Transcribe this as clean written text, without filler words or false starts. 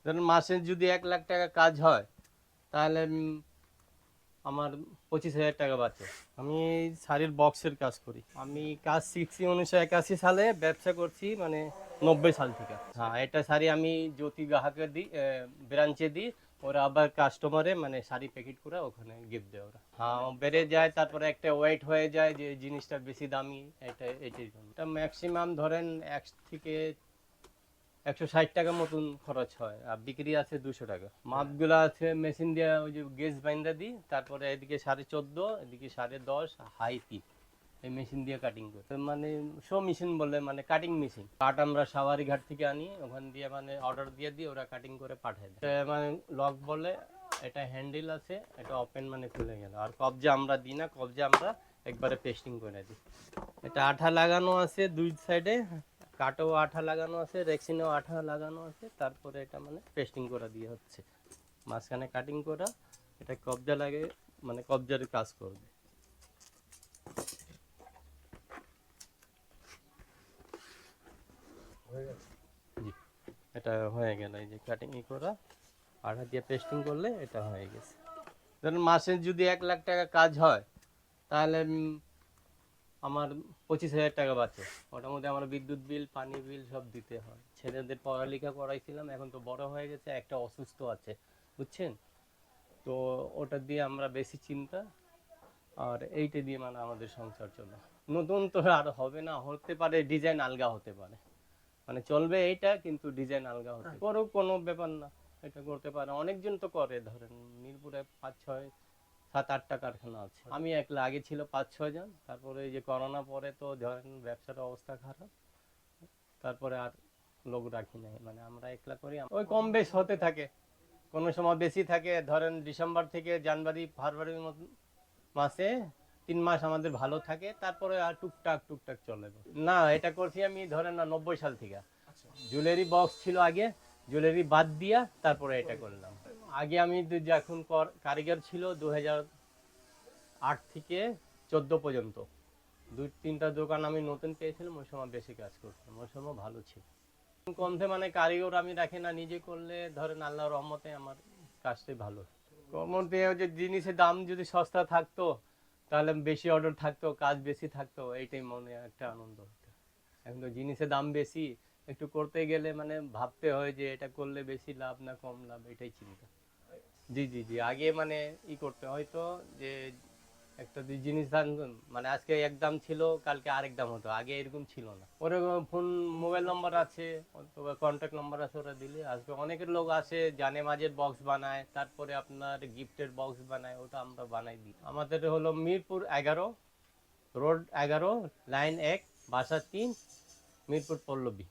ধরুন মাসে যদি 1 লাখ টাকা কাজ হয় তাহলে আমার 25,000 টাকা বাঁচে। আমি এই শাড়ির বক্সের কাজ করি। আমি কাজ শিখছি 1981 সালে, ব্যবসা করছি মানে 90 সাল থেকে। হ্যাঁ, এটা শাড়ি আমি জ্যোতি গ্রাহকে দিই, ব্রাঞ্চে দিই। ওরা আবার কাস্টমারে মানে শাড়ি প্যাকেট করে ওখানে গিফট দেয় ওরা। হ্যাঁ, বেড়ে যায়, তারপরে একটা ওয়েট হয়ে যায় যে জিনিসটা বেশি দামি। এটাই জন্য এটা ম্যাক্সিমাম ধরেন 1 থেকে 160 টাকা মতন খরচ হয়, আর বিক্রি আছে 200 টাকা। মাপগুলো আছে মেশিন দিয়ে, ওই যে গেজ বাইন্দা দিই, তারপরে এদিকে 14.5, এদিকে 10.5 হাই পিক, এই মেশিন দিয়ে কাটিং করে। মানে শো মেশিন বলে, মানে কাটিং মেশিন। কাট আমরা সাওয়ারি ঘাট থেকে আনি, ওখান দিয়ে মানে অর্ডার দিয়ে দিই, ওরা কাটিং করে পাঠায় দেয়। এটা মানে লক বলে, এটা হ্যান্ডেল আছে, এটা ওপেন মানে খুলে গেল। আর কবজা আমরা দিই না, কবজা আমরা একবারে পেস্টিং করে দিই। এটা আঠা লাগানো আছে দুই সাইডে, কাটেও আঠা লাগানো আছে, রেক্সিনেও আঠা লাগানো আছে। তারপরে এটা মানে পেস্টিং করা দিয়ে হচ্ছে, মাঝখানে কাটিং করা। এটা কবজা লাগে, মানে কবজার কাজ করবে। জি, এটা হয়ে গেল। এই যে কাটিং করা, আঠা দিয়ে পেস্টিং করলে এটা হয়ে গেছে। ধরুন মাসে যদি 1 লাখ টাকা কাজ হয় তাহলে আমার 25,000 টাকা বাঁচে। ওটার মধ্যে আমার বিদ্যুৎ বিল, পানি বিল সব দিতে হয়। ছেলেদের পড়ালেখা করাইছিলাম, এখন তো বড় হয়ে গেছে, একটা অসুস্থ আছে, বুঝছেন তো। ওটা দিয়ে আমরা বেশি চিন্তা, আর এইটা দিয়ে মানে আমাদের সংসার চলে। নতুন তো আর হবে না, হতে পারে ডিজাইন আলগা হতে পারে, মানে চলবে এইটা, কিন্তু ডিজাইন আলগা হতে পারে। কোনো ব্যাপার না, এটা করতে পারে। অনেকজন তো করে, ধরেন মিরপুরে 5, 6, 7, 8টা কারখানা আছে। আমি একলা, আগে ছিল 5, 6 জন, তারপরে এই যে করোনা পরে তো ধরেন ব্যবসার অবস্থা খারাপ, তারপরে আর লোক রাখি নাই, মানে আমরা একলা করি। ওই কম বেশ হতে থাকে, কোনো সময় বেশি থাকে। ধরেন ডিসেম্বর থেকে জানুয়ারি ফেব্রুয়ারির মতো মাসে 3 মাস আমাদের ভালো থাকে, তারপরে আর টুকটাক টুকটাক চলে। না, এটা করছি আমি ধরেন না 90 সাল থেকে। জুয়েলারি বক্স ছিল আগে, জুয়েলারি বাদ দিয়া তারপরে এটা করলাম। আগে আমি যখন কারিগর ছিল 2008 থেকে 14 পর্যন্ত, 2-3টা দোকান আমি নতুন পেয়েছিলাম, ওই সময় বেশি কাজ করতাম, ওই সময় ভালো ছিল। কমতে মানে কারিগর আমি রাখি না, নিজে করলে ধরেন আল্লাহর রহমতে আমার কাজটাই ভালো। কমতে যে জিনিসের দাম যদি সস্তা থাকতো তাহলে বেশি অর্ডার থাকতো, কাজ বেশি থাকতো, এইটাই মনে একটা আনন্দ হতো। এখন তো জিনিসের দাম বেশি, একটু করতে গেলে মানে ভাবতে হয় যে এটা করলে বেশি লাভ না কম লাভ, এটাই চিন্তা। জি জি জি, আগে মানে করতে হয়তো যে একটা দুই জিনিস জানতেন, মানে আজকে এক দাম ছিল, কালকে আরেক দাম হতো। আগে এরকম ছিল না। ওরকম ফোন, মোবাইল নাম্বার আছে অথবা কন্ট্যাক্ট নাম্বার আছে, ওরা দিলে আসবে। অনেকের লোক আসে, জানে মাঝের বক্স বানায়, তারপরে আপনার গিফটের বক্স বানায়, ওটা আমরা বানাই দিই। আমাদের হলো মিরপুর 11, রোড 11, লাইন 1, বাসা 3, মিরপুর পল্লবী।